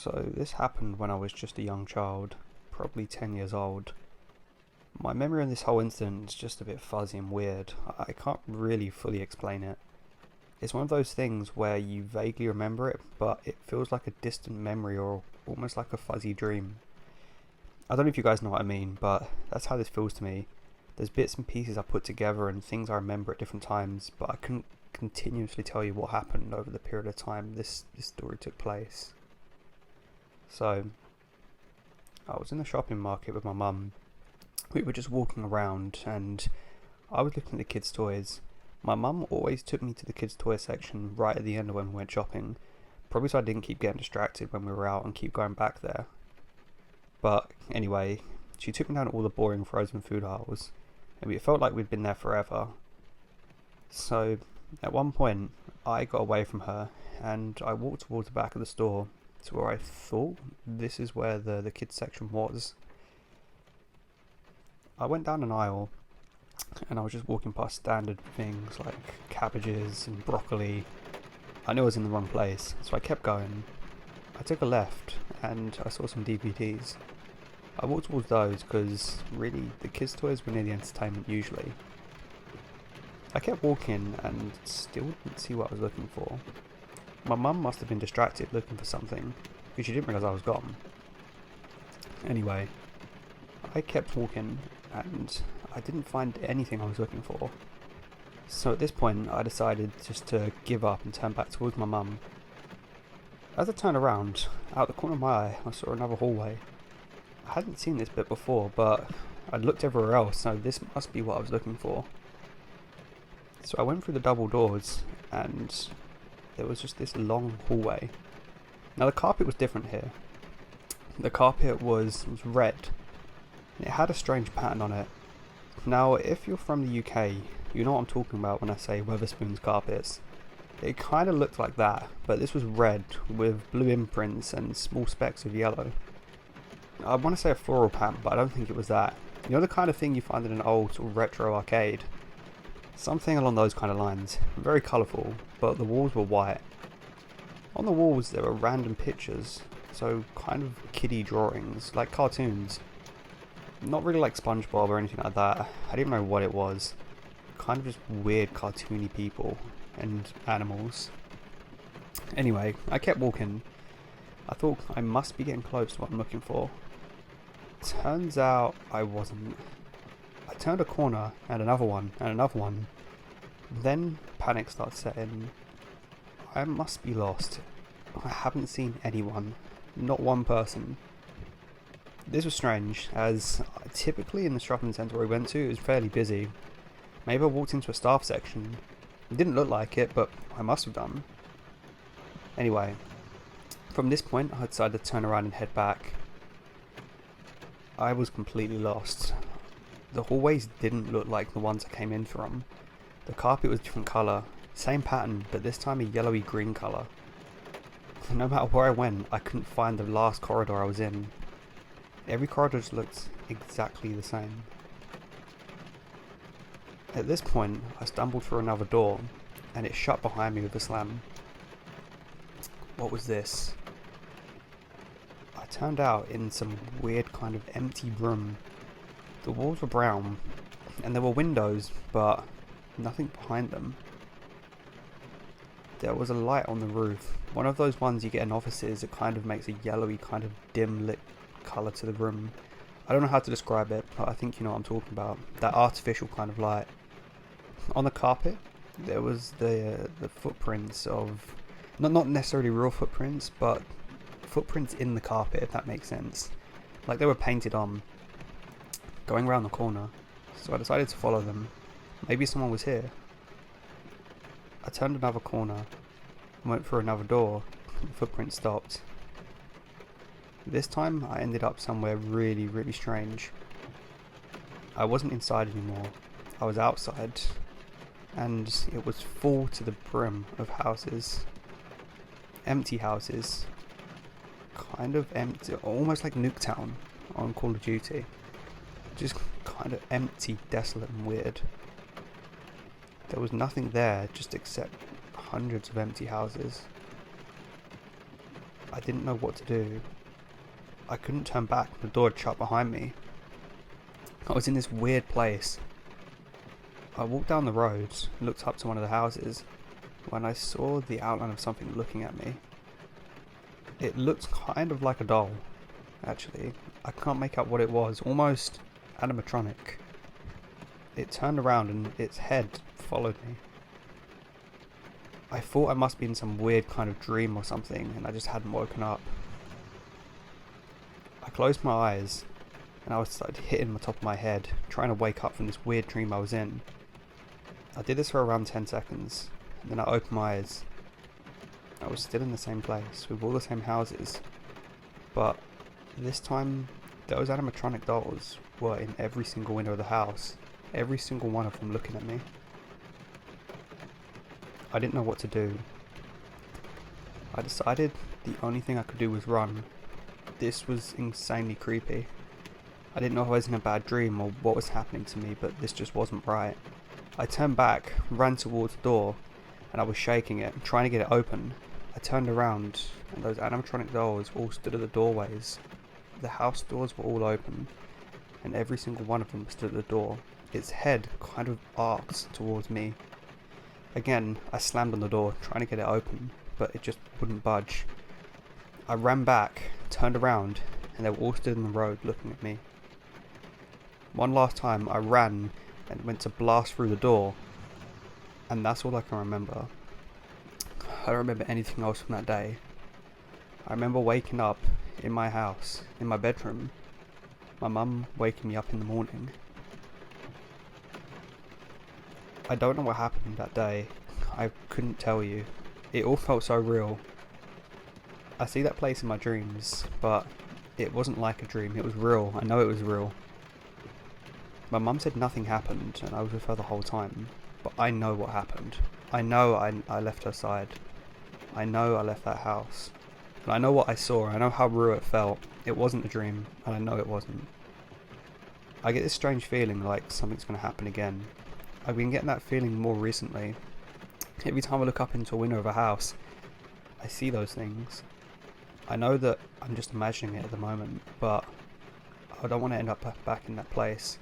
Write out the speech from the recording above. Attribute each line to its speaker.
Speaker 1: So this happened when I was just a young child, probably 10 years old. My memory on this whole incident is just a bit fuzzy and weird. I can't really fully explain it. It's one of those things where you vaguely remember it, but it feels like a distant memory or almost like a fuzzy dream. I don't know if you guys know what I mean, but that's how this feels to me. There's bits and pieces I put together and things I remember at different times, but I couldn't continuously tell you what happened over the period of time this story took place. So, I was in the shopping market with my mum. We were just walking around and I was looking at the kids' toys. My mum always took me to the kids' toy section right at the end of when we went shopping, probably so I didn't keep getting distracted when we were out and keep going back there. But anyway, she took me down all the boring frozen food aisles, and it felt like we'd been there forever. So, at one point, I got away from her and I walked towards the back of the store to where I thought this is where the kids section was. I went down an aisle and I was just walking past standard things like cabbages and broccoli. I knew I was in the wrong place, so I kept going. I took a left and I saw some DVDs. I walked towards those because really the kids' toys were near the entertainment usually. I kept walking and still didn't see what I was looking for. My mum must have been distracted looking for something because she didn't realise I was gone. Anyway, I kept walking and I didn't find anything I was looking for. So at this point I decided just to give up and turn back towards my mum. As I turned around, out the corner of my eye I saw another hallway. I hadn't seen this bit before, but I'd looked everywhere else, so this must be what I was looking for. So I went through the double doors and there was just this long hallway. Now the carpet was different here. The carpet was red. It had a strange pattern on it. Now if you're from the UK, you know what I'm talking about when I say Weatherspoon's carpets. It kind of looked like that, but this was red with blue imprints and small specks of yellow. I want to say a floral pattern, but I don't think it was that. You know the kind of thing you find in an old sort of retro arcade? Something along those kind of lines. Very colourful, but the walls were white. On the walls there were random pictures, so kind of kiddie drawings, like cartoons. Not really like SpongeBob or anything like that. I didn't even know what it was. Kind of just weird cartoony people and animals. Anyway, I kept walking. I thought I must be getting close to what I'm looking for. Turns out I wasn't. I turned a corner and another one and another one. Then panic starts setting. I must be lost. I haven't seen anyone. Not one person. This was strange, as typically in the shopping centre we went to it was fairly busy. Maybe I walked into a staff section. It didn't look like it, but I must have done. Anyway, from this point I decided to turn around and head back. I was completely lost. The hallways didn't look like the ones I came in from. The carpet was a different colour, same pattern, but this time a yellowy green colour. No matter where I went, I couldn't find the last corridor I was in. Every corridor just looked exactly the same. At this point, I stumbled through another door, and it shut behind me with a slam. What was this? I turned out in some weird kind of empty room. The walls were brown, and there were windows, but nothing behind them. There was a light on the roof, one of those ones you get in offices that kind of makes a yellowy kind of dim lit colour to the room. I don't know how to describe it, but I think you know what I'm talking about. That artificial kind of light. On the carpet, there was the footprints of, not necessarily real footprints, but footprints in the carpet, if that makes sense. Like they were painted on. Going around the corner, so I decided to follow them. Maybe someone was here. I turned another corner and went through another door. The footprint stopped. This time I ended up somewhere really, really strange. I wasn't inside anymore. I was outside, and it was full to the brim of houses. Empty houses. Kind of empty, almost like Nuketown on Call of Duty. Just kind of empty, desolate and weird. There was nothing there just except hundreds of empty houses. I didn't know what to do. I couldn't turn back, the door had shut behind me. I was in this weird place. I walked down the road, looked up to one of the houses, when I saw the outline of something looking at me. It looked kind of like a doll, actually. I can't make out what it was, almost animatronic. It turned around and its head followed me. I thought I must be in some weird kind of dream or something, and I just hadn't woken up. I closed my eyes, and I started hitting the top of my head, trying to wake up from this weird dream I was in. I did this for around 10 seconds, and then I opened my eyes. I was still in the same place, with all the same houses, but this time, those animatronic dolls were in every single window of the house, every single one of them looking at me. I didn't know what to do. I decided the only thing I could do was run. This was insanely creepy. I didn't know if I was in a bad dream or what was happening to me, but this just wasn't right. I turned back, ran towards the door, and I was shaking it, trying to get it open. I turned around, and those animatronic dolls all stood at the doorways. The house doors were all open, and every single one of them stood at the door. Its head kind of arced towards me. Again, I slammed on the door, trying to get it open, but it just wouldn't budge. I ran back, turned around, and they were all stood in the road looking at me. One last time, I ran and went to blast through the door, and that's all I can remember. I don't remember anything else from that day. I remember waking up in my house, in my bedroom, my mum waking me up in the morning. I don't know what happened that day. I couldn't tell you. It all felt so real. I see that place in my dreams, but it wasn't like a dream. It was real. I know it was real. My mum said nothing happened, and I was with her the whole time. But I know what happened. I know I left her side. I know I left that house. And I know what I saw. I know how real it felt. It wasn't a dream, and I know it wasn't. I get this strange feeling like something's going to happen again. I've been getting that feeling more recently. Every time I look up into a window of a house, I see those things. I know that I'm just imagining it at the moment, but I don't want to end up back in that place.